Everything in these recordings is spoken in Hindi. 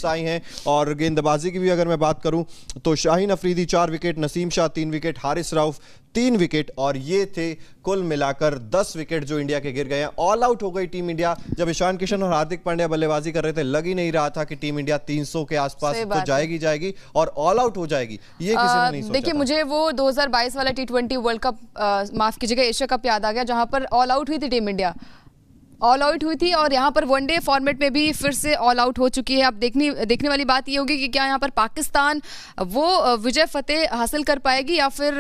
आई हैं। और गेंदबाजी की भी अगर मैं बात करूं तो Shaheen Afridi 4 wicket, Naseem Shah 3 wicket, Haris Rauf 3 wicket, और ये थे कुल मिलाकर 10 विकेट जो इंडिया के गिर गए हैं। ऑल आउट हो गई टीम इंडिया। जब ईशान किशन और हार्दिक पांड्या बल्लेबाजी कर रहे थे, लग ही नहीं रहा था कि टीम इंडिया 300 के आसपास तो जाएगी और ऑल आउट हो जाएगी, ये किसी ने नहीं सोचा। देखिए, मुझे वो 2022 वाला T20 वर्ल्ड कप, माफ कीजिएगा, एशिया कप याद आ गया, जहां पर ऑल आउट हुई थी टीम इंडिया, ऑल आउट हुई थी। और यहाँ पर वनडे फॉर्मेट में भी फिर से ऑल आउट हो चुकी है। अब देखने वाली बात ये होगी कि क्या यहाँ पर पाकिस्तान वो विजय फतेह हासिल कर पाएगी या फिर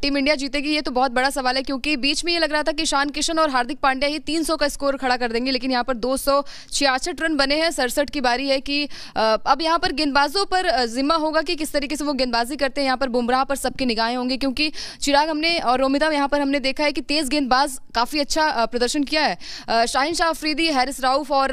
टीम इंडिया जीतेगी, ये तो बहुत बड़ा सवाल है। क्योंकि बीच में ये लग रहा था कि ईशान किशन और हार्दिक पांड्या ही 300 का स्कोर खड़ा कर देंगे, लेकिन यहाँ पर 266 रन बने हैं। 67 की बारी है कि अब यहाँ पर गेंदबाजों पर जिम्मा होगा कि किस तरीके से वो गेंदबाजी करते हैं। यहाँ पर बुमराह पर सबकी निगाहें होंगी, क्योंकि चिराग हमने और रोमिता यहाँ पर हमने देखा है कि तेज गेंदबाज काफ़ी अच्छा प्रदर्शन किया है। शाहीन शाह अफरीदी, हारिस रऊफ और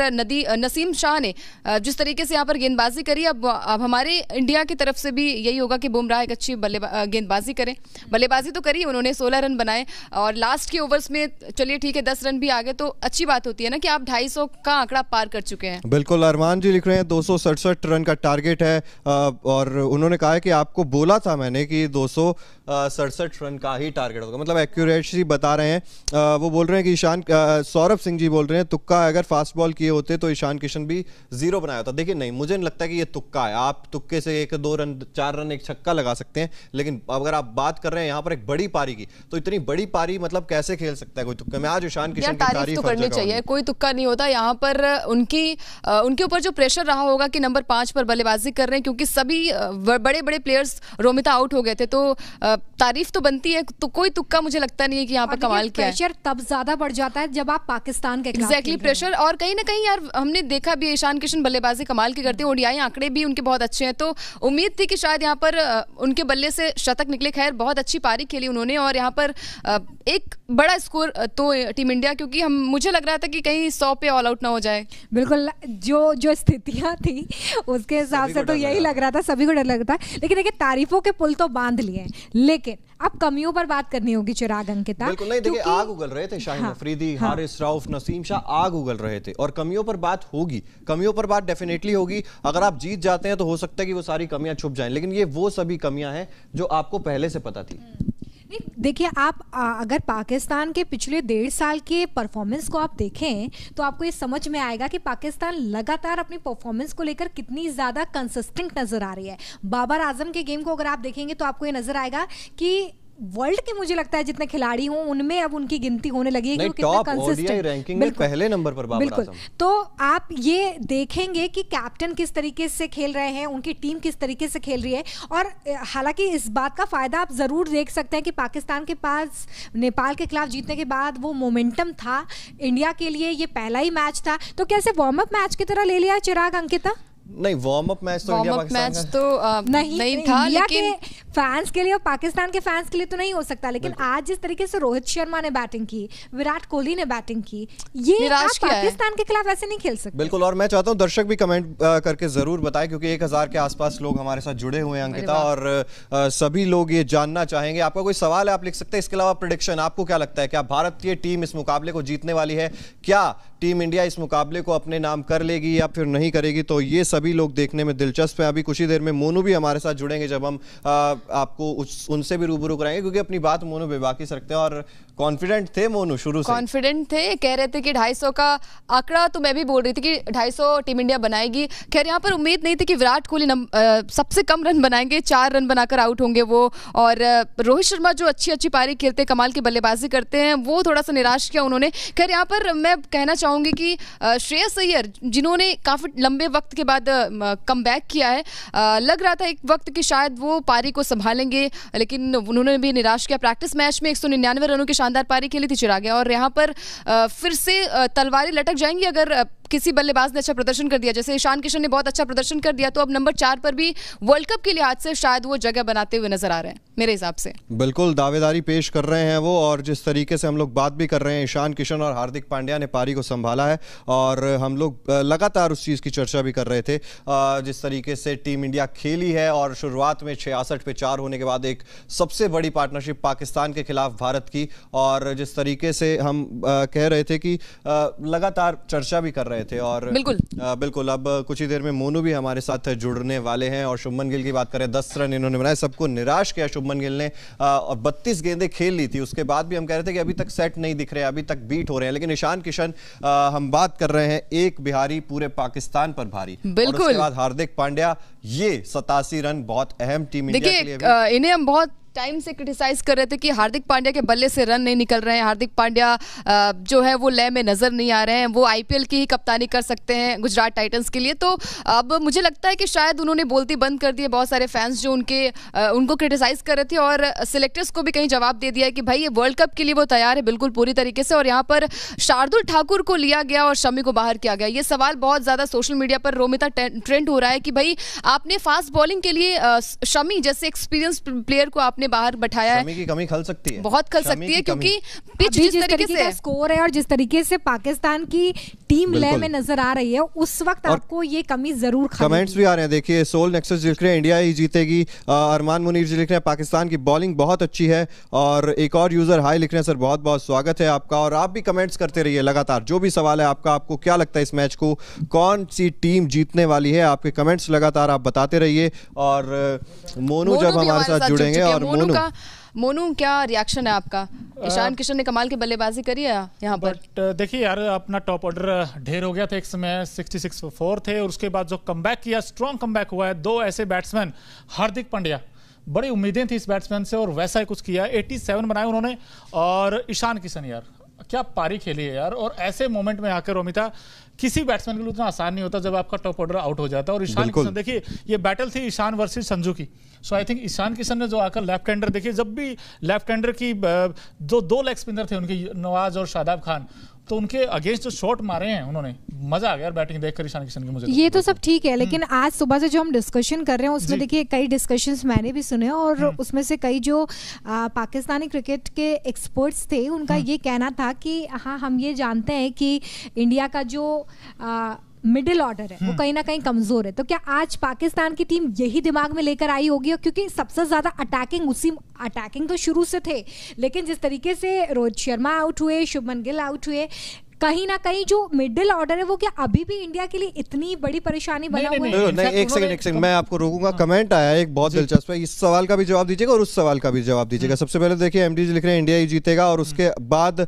नसीम शाह ने जिस तरीके से यहाँ पर गेंदबाजी करी, अब हमारे इंडिया की तरफ से भी यही होगा कि बुमराह एक अच्छी गेंदबाजी करें। बल्लेबाजी तो करी उन्होंने, 16 रन बनाए और लास्ट के ओवर्स में चलिए ठीक है 10 रन भी आ गए, तो अच्छी बात होती है ना कि आप 250 का आंकड़ा पार कर चुके हैं। बिल्कुल, अरमान जी लिख रहे हैं 267 रन का टारगेट है, और उन्होंने कहा है कि आपको बोला था मैंने कि 267 रन का ही टारगेट होगा, मतलब एक्यूरेसी बता रहे हैं। वो बोल रहे हैं कि सौरभ सिंह जी बोल रहे हैं तुक्का, अगर फास्ट बॉल किए होते तो ईशान किशन भी 0 बनाया होता। देखिए नहीं, मुझे नहीं लगता कि ये तुक्का है। आप तुक्के से 1-2 रन, 4 रन, एक छक्का लगा सकते हैं, लेकिन अगर आप बात कर रहे हैं यहाँ पर एक बड़ी पारी की, तो इतनी बड़ी पारी मतलब कैसे खेल सकता है कोई तुक्का में? आज ईशान किशन की तारीफ तो करनी चाहिए, कोई तुक्का नहीं होता यहाँ पर। उनके ऊपर जो प्रेशर रहा होगा कि नंबर 5 पर बल्लेबाजी कर रहे हैं, क्योंकि सभी बड़े बड़े प्लेयर्स रोमिता आउट हो गए थे, तो तारीफ तो बनती है। तो कोई तुक्का मुझे लगता नहीं है कि यहाँ पर कमाल किया है। प्रेशर तब ज्यादा बढ़ जाता है जब आप पाकिस्तान के एग्जैक्टली प्रेशर, और कहीं ना कहीं यार हमने देखा भी ईशान किशन बल्लेबाजी कमाल की करते हैं, ओडीआई आंकड़े भी उनके बहुत अच्छे हैं, तो उम्मीद थी कि शायद यहाँ पर उनके बल्ले से शतक निकले। खैर बहुत अच्छी पारी खेली उन्होंने, और यहाँ पर एक बड़ा स्कोर तो टीम इंडिया, क्योंकि मुझे लग रहा था कि कहीं 100 पे ऑल आउट ना हो जाए। बिल्कुल, जो स्थितियां थी उसके हिसाब से तो यही लग रहा था, सभी को डर लग रहा था। लेकिन देखिए, तारीफों के पुल तो बांध लिए, लेकिन अब कमियों पर बात करनी होगी चिराग, अंकिता। बिल्कुल नहीं, देखिए आग उगल रहे थे शाहीन अफरीदी, हारिस रऊफ, नसीम शाह आग उगल रहे थे, और कमियों पर बात होगी, कमियों पर बात डेफिनेटली होगी। अगर आप जीत जाते हैं तो हो सकता है कि वो सारी कमियां छुप जाएं, लेकिन ये वो सभी कमियां हैं जो आपको पहले से पता थी। देखिए, आप अगर पाकिस्तान के पिछले 1.5 साल के परफॉर्मेंस को आप देखें तो आपको ये समझ में आएगा कि पाकिस्तान लगातार अपनी परफॉर्मेंस को लेकर कितनी ज़्यादा कंसिस्टेंट नज़र आ रही है। बाबर आजम के गेम को अगर आप देखेंगे तो आपको ये नज़र आएगा कि वर्ल्ड के, मुझे लगता है जितने खिलाड़ी हों उनमें अब उनकी गिनती होने लगी है कि वो कितना कंसिस्टेंट, रैंकिंग में पहले नंबर पर बाबर आजम। तो आप ये देखेंगे कि कैप्टन किस तरीके से खेल रहे हैं, उनकी टीम किस तरीके से खेल रही है। और हालांकि इस बात का फायदा आप जरूर देख सकते हैं कि पाकिस्तान के पास नेपाल के खिलाफ जीतने के बाद वो मोमेंटम था। इंडिया के लिए ये पहला ही मैच था, तो कैसे वार्म अप मैच की तरह ले लिया चिराग, अंकिता? नहीं, वार्म अप मैच तो इंडिया पाकिस्तान मैच तो नहीं था, लेकिन फैंस के लिए और पाकिस्तान के फैंस के लिए तो नहीं हो सकता। लेकिन आज जिस तरीके से रोहित शर्मा ने बैटिंग की, विराट कोहली ने बैटिंग की, ये आप पाकिस्तान के खिलाफ ऐसे नहीं खेल सकते। बिल्कुल, और मैं चाहता हूं दर्शक भी कमेंट करके जरूर बताएं, क्योंकि 1000 के आसपास लोग हमारे साथ जुड़े हुए हैं अंकिता, और सभी लोग ये जानना चाहेंगे। आपका कोई सवाल है आप लिख सकते हैं। इसके अलावा प्रेडिक्शन, आपको क्या लगता है, क्या भारतीय टीम इस मुकाबले को जीतने वाली है? क्या टीम इंडिया इस मुकाबले को अपने नाम कर लेगी या फिर नहीं करेगी? तो ये सभी लोग देखने में दिलचस्प है। अभी कुछ ही देर में मोनू भी हमारे साथ जुड़ेंगे, जब हम आपको उनसे भी रूबरू कराएंगे, क्योंकि अपनी बात मोनू बेबाकी से रखते हैं और कॉन्फिडेंट थे मोनू, शुरू से कॉन्फिडेंट थे, कह रहे थे कि 250 का आंकड़ा, तो मैं भी बोल रही थी कि 250 टीम इंडिया बनाएगी। खैर यहाँ पर उम्मीद नहीं थी कि विराट कोहली सबसे कम रन बनाएंगे, 4 रन बनाकर आउट होंगे वो, और रोहित शर्मा जो अच्छी पारी खेलते, कमाल की बल्लेबाजी करते हैं, वो थोड़ा सा निराश किया उन्होंने। खैर यहाँ पर मैं कहना चाहूंगी कि श्रेयस अय्यर, जिन्होंने काफी लंबे वक्त के बाद कमबैक किया है, लग रहा था एक वक्त कि शायद वो पारी को संभालेंगे, लेकिन उन्होंने भी निराश किया। प्रैक्टिस मैच में 199 रनों की शानदार पारी खेली थी चिराग, और यहाँ पर फिर से तलवारें लटक जाएंगी अगर किसी बल्लेबाज ने अच्छा प्रदर्शन कर दिया। जैसे ईशान किशन ने बहुत अच्छा प्रदर्शन कर दिया, तो अब नंबर 4 पर भी वर्ल्ड कप के लिहाज से शायद वो जगह बनाते हुए नजर आ रहे हैं मेरे हिसाब से। बिल्कुल दावेदारी पेश कर रहे हैं वो, और जिस तरीके से हम लोग बात भी कर रहे हैं, ईशान किशन और हार्दिक पांड्या ने पारी को संभाला है, और हम लोग लगातार उस चीज़ की चर्चा भी कर रहे थे जिस तरीके से टीम इंडिया खेली है, और शुरुआत में 66 पे 4 होने के बाद एक सबसे बड़ी पार्टनरशिप पाकिस्तान के खिलाफ भारत की, और जिस तरीके से हम कह रहे थे कि लगातार चर्चा भी कर रहे रहे थे। और बिल्कुल बिल्कुल अब कुछ ही देर में मोनू भी हमारे साथ जुड़ने वाले हैं। और शुभमन गिल की बात करें, 10 रन इन्होंने बनाए, सबको निराश किया शुभमन गिल ने। और 32 गेंदें खेल ली थी, उसके बाद भी हम कह रहे थे कि अभी तक सेट नहीं दिख रहे, अभी तक बीट हो रहे हैं। लेकिन ईशान किशन, हम बात कर रहे हैं एक बिहारी पूरे पाकिस्तान पर भारी, और उसके बाद हार्दिक पांड्या, ये 87 रन बहुत अहम टीम इंडिया के लिए। देखिए इन्हें हम बहुत टाइम से क्रिटिसाइज कर रहे थे कि हार्दिक पांड्या के बल्ले से रन नहीं निकल रहे हैं, हार्दिक पांड्या जो है वो लय में नजर नहीं आ रहे हैं, वो आईपीएल की ही कप्तानी कर सकते हैं गुजरात टाइटंस के लिए। तो अब मुझे लगता है कि शायद उन्होंने बोलती बंद कर दी है। बहुत सारे फैंस जो उनको क्रिटिसाइज कर रहे थे, और सिलेक्टर्स को भी कहीं जवाब दे दिया है कि भाई ये वर्ल्ड कप के लिए वो तैयार है बिल्कुल पूरी तरीके से। और यहाँ पर शार्दुल ठाकुर को लिया गया और शमी को बाहर किया गया। ये सवाल बहुत ज्यादा सोशल मीडिया पर रोमिता ट्रेंड हो रहा है कि भाई आपने फास्ट बॉलिंग के लिए शमी जैसे एक्सपीरियंस प्लेयर को आपने बाहर बैठाया है। शमी की कमी खल सकती है, बहुत खल सकती है, क्योंकि पिच जिस तरीके से स्कोर है और जिस तरीके से पाकिस्तान की टीम लय में नजर आ रही है, उस वक्त आपको ये कमी जरूर खलेगी। कमेंट्स भी आ रहे हैं, देखिए सोल नेक्सस लिख रहे हैं इंडिया ही जीतेगी, अरमान मुनीर जी लिख रहे हैं पाकिस्तान की बॉलिंग बहुत अच्छी है, और एक और यूजर हाई लिख रहे हैं सर बहुत बहुत स्वागत है आपका। और आप भी कमेंट्स करते रहिए लगातार, जो भी सवाल है आपका, आपको क्या लगता है इस मैच को कौन सी टीम जीतने वाली है, आपके कमेंट्स लगातार आप बताते रहिए। और मोनू जब हमारे साथ जुड़ेंगे, और मोनू क्या रिएक्शन है आपका? ईशान किशन ने कमाल की बल्लेबाजी करी है यहाँ पर। देखिए यार, अपना टॉप ऑर्डर ढेर हो गया था एक समय, 66 for 4 थे, और उसके बाद जो कमबैक किया, स्ट्रॉन्ग कमबैक हुआ है। दो ऐसे बैट्समैन, हार्दिक पांड्या, बड़ी उम्मीदें थी इस बैट्समैन से और वैसा ही कुछ किया, 87 बनाए उन्होंने। और ईशान किशन यार क्या पारी खेली है यार। और ऐसे मोमेंट में आकर रोमिता, किसी बैट्समैन के लिए उतना आसान नहीं होता जब आपका टॉप ऑर्डर आउट हो जाता है। और ईशान किशन, देखिए ये बैटल थी ईशान वर्सेस संजू की। सो आई थिंक ईशान किशन ने जो आकर लेफ्ट हैंडर, देखिए जब भी लेफ्ट हैंडर की जो 2 लेग स्पिनर थे उनके, नवाज और शादाब खान, तो उनके अगेंस्ट जो शॉट मारे हैं उन्होंने, मजा आ गया बैटिंग देखकर ईशान किशन की। मुझे ये तो सब ठीक है, लेकिन आज सुबह से जो हम डिस्कशन कर रहे हैं उसमें देखिए कई डिस्कशंस मैंने भी सुने, और उसमें से कई जो पाकिस्तानी क्रिकेट के एक्सपर्ट्स थे उनका ये कहना था कि हाँ, हम ये जानते हैं कि इंडिया का जो मिडिल ऑर्डर है वो कहीं ना कहीं कमजोर है। तो क्या आज पाकिस्तान की टीम यही दिमाग में लेकर आई होगी? क्योंकि सबसे ज्यादा अटैकिंग तो शुरू से थे, लेकिन जिस तरीके से रोहित शर्मा आउट हुए, शुभमन गिल आउट हुए, कहीं ना कहीं जो मिडिल ऑर्डर है वो क्या अभी भी इंडिया के लिए इतनी बड़ी परेशानी बना हुआ है? नहीं, एक सेकंड मैं आपको रोकूंगा। कमेंट आया है एक बहुत दिलचस्प है, इस सवाल का भी जवाब दीजिएगा और उस सवाल का भी जवाब दीजिएगा। सबसे पहले देखिए एमडी जी लिख रहे हैं इंडिया ही जीतेगा, और उसके बाद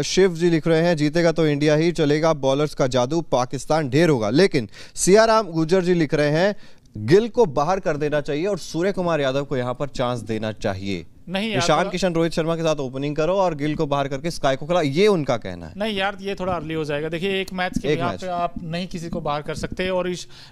शिव जी लिख रहे हैं जीतेगा तो इंडिया ही चलेगा, बॉलर्स का जादू पाकिस्तान ढेर होगा। लेकिन सियाराम गुजर जी लिख रहे हैं गिल को बाहर कर देना चाहिए और सूर्य कुमार यादव को यहां पर चांस देना चाहिए। नहीं, ईशान किशन रोहित शर्मा के साथ ओपनिंग करो और गिल को बाहर करके स्काई को खिला, ये उनका कहना है। नहीं यार, ये थोड़ा अर्ली हो जाएगा। देखिए एक मैच के यहाँ पे आप नहीं किसी को बाहर कर सकते। और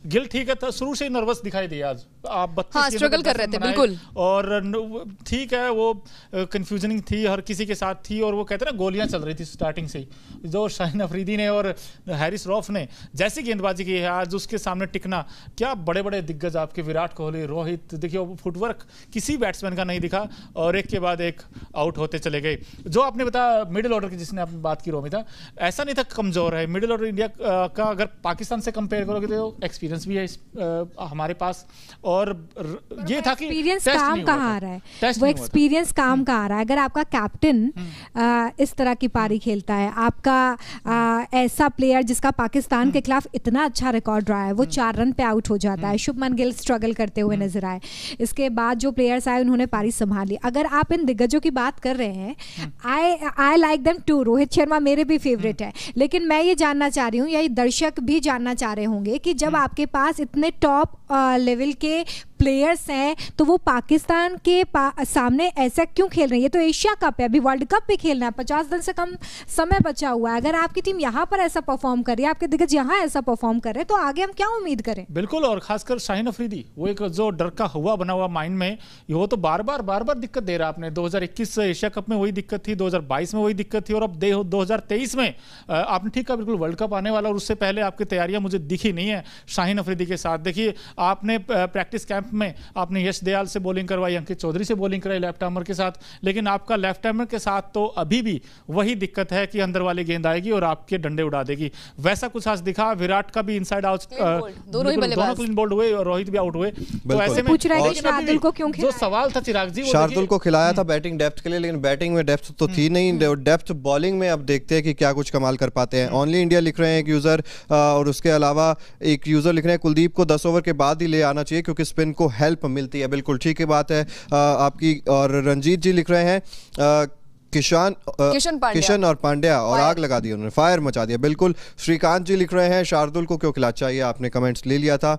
गिल ठीक है, शुरू से ही नर्वस दिखाई दिया आज। आप 32 स्ट्रगल कर रहे थे बिल्कुल, और ठीक है वो कंफ्यूजनिंग थी, हर किसी के साथ थी। और वो कहते हैं ना, गोलियां चल रही थी स्टार्टिंग से ही। जो शाहीन अफरीदी ने और हैरिस रॉफ ने जैसी गेंदबाजी की है आज, उसके सामने टिकना, क्या बड़े बड़े दिग्गज आपके विराट कोहली, रोहित, देखिए फुटवर्क किसी बैट्समैन का नहीं दिखा, और एक के बाद एक आउट होते चले गए। जो आपने बताया मिडिल ऑर्डर की, जिसने आपने बात की रोमिता, ऐसा नहीं था कमजोर है मिडिल ऑर्डर इंडिया का। अगर पाकिस्तान से कंपेयर करोगे तो एक्सपीरियंस भी है हमारे पास, और ये था कि एक्सपीरियंस काम कहाँ आ रहा है, वो एक्सपीरियंस काम कहाँ आ रहा है। अगर आपका कैप्टन इस तरह की पारी खेलता है, आपका ऐसा प्लेयर जिसका पाकिस्तान के खिलाफ इतना अच्छा रिकॉर्ड रहा है, वो 4 रन पे आउट हो जाता है। शुभमन गिल स्ट्रगल करते हुए नजर आए, इसके बाद जो प्लेयर्स आए उन्होंने पारी संभाली। अगर आप इन दिग्गजों की बात कर रहे हैं, I like them too, Rohit Sharma मेरे भी फेवरेट है, लेकिन मैं ये जानना चाह रही हूँ, या दर्शक भी जानना चाह रहे होंगे कि जब आपके पास इतने टॉप लेवल के प्लेयर्स हैं तो वो पाकिस्तान के सामने ऐसा क्यों खेल रही है? तो एशिया कप है, अभी वर्ल्ड कप भी खेलना है, 50 दिन से कम समय बचा हुआ है। अगर आपकी टीम यहाँ पर ऐसा परफॉर्म कर रही है, आपके दिग्गज यहाँ ऐसा परफॉर्म कर रहे हैं, तो आगे हम क्या उम्मीद करें? बिल्कुल, और खासकर शाहीन अफरीदी, वो एक जो डर का हुआ बना हुआ माइंड में, वो तो बार बार दिक्कत दे रहा। आपने 2021 एशिया कप में वही दिक्कत थी, 2022 में वही दिक्कत थी, और अब 2023 में आपने ठीक कहा, बिल्कुल वर्ल्ड कप आने वाला, और उससे पहले आपकी तैयारियां मुझे दिखी नहीं है शाहीन अफरीदी के साथ। देखिए आपने प्रैक्टिस कैंप कैंप में आपने यश दयाल से बॉलिंग करवाई, अंकित चौधरी से बॉलिंग कराई लेफ्ट आर्मर के साथ, लेकिन आपका लेफ्ट आर्मर के साथ तो अभी भी वही दिक्कत है कि अंदर वाली गेंद आएगी और आपके डंडे उड़ा देगी। वैसा कुछ आज दिखा। विराट का भी इनसाइड आउट, दोनों क्लीन बोल्ड हुए और रोहित भी आउट हुए। तो ऐसे में पूछ रहा है कि शार्दुल को क्यों जो सवाल था चिराग जी, शार्दुल को खिलाया था बैटिंग डेप्थ के लिए, लेकिन बैटिंग में डेप्थ तो थी नहीं। डेप्थ बॉलिंग में अब देखते हैं कि क्या कुछ कमाल कर पाते हैं। ओनली इंडिया लिख रहे हैं एक यूजर, और उसके अलावा एक यूजर लिख रहे हैं कुलदीप को 10 ओवर के बाद ही ले आना चाहिए क्योंकि स्पिन को हेल्प मिलती है। बिल्कुल ठीक है बात है आपकी। और रंजीत जी लिख रहे हैं किशन और पांड्या और आग लगा दी उन्होंने, फायर मचा दिया। बिल्कुल। श्रीकांत जी लिख रहे हैं शार्दुल को क्यों खिलाना चाहिए, आपने कमेंट्स ले लिया था।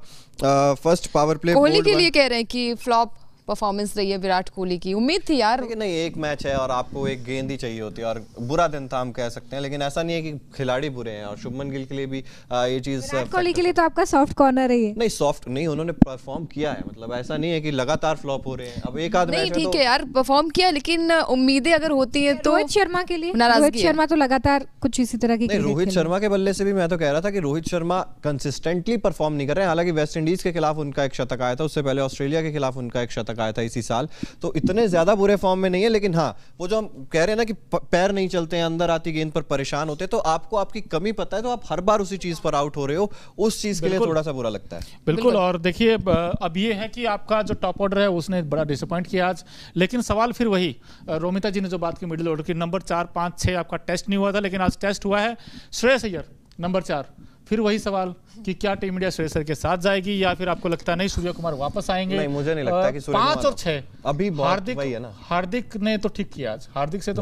फर्स्ट पावर प्ले कोहली के लिए कह रहे हैं कि फ्लॉप परफॉर्मेंस रही है विराट कोहली की। उम्मीद थी यार, लेकिन नहीं, एक मैच है और आपको एक गेंद ही चाहिए होती है और बुरा दिन था हम कह सकते हैं, लेकिन ऐसा नहीं है कि खिलाड़ी बुरे हैं। और शुभमन गिल के लिए भी ये चीज, विराट कोहली के लिए तो आपका सॉफ्ट कॉर्नर है ये। नहीं सॉफ्ट नहीं, उन्होंने परफॉर्म किया है, मतलब ऐसा नहीं है कि लगातार फ्लॉप हो रहे हैं। अब एक आध नहीं ठीक है यार, परफॉर्म किया, लेकिन उम्मीदें अगर होती है तो रोहित शर्मा के लिए, रोहित शर्मा तो लगातार कुछ इसी तरह की रोहित शर्मा के बल्ले से भी मैं तो कह रहा था कि रोहित शर्मा कंसिस्टेंटली परफॉर्म नहीं कर रहे हैं। हालांकि वेस्ट इंडीज के खिलाफ उनका एक शतक आया था, उससे पहले ऑस्ट्रेलिया के खिलाफ उनका एक शतक आया था इसी साल, तो इतने ज्यादा बुरे फॉर्म में नहीं है। लेकिन हाँ, वो जो हम कह रहे हैं ना कि पैर नहीं चलते हैं, अंदर आती गेंद पर परेशान होते, तो आपको आपकी कमी पता है, तो आप हर बार उसी चीज पर आउट हो रहे हो, उस चीज के लिए थोड़ा सा बुरा लगता है। बिल्कुल। और देखिए अब ये है कि आपका जो टॉप ऑर्डर है उसने बड़ा डिसअपॉइंट किया आज, लेकिन सवाल फिर वही, रोमिता जी ने जो बात की मिडिल ऑर्डर की, नंबर 4, 5, 6 आपका टेस्ट नहीं हुआ था, लेकिन आज टेस्ट हुआ है। श्रेयस अय्यर नंबर 4, फिर वही सवाल कि क्या टीम इंडिया श्रेयस अय्यर के साथ जाएगी या फिर आपको लगता है नहीं सूर्य कुमार वापस आएंगे? नहीं, मुझे नहीं लगता कि 5 और 6 अभी हार्दिक हार्दिक ने तो ठीक किया आज, हार्दिक से तो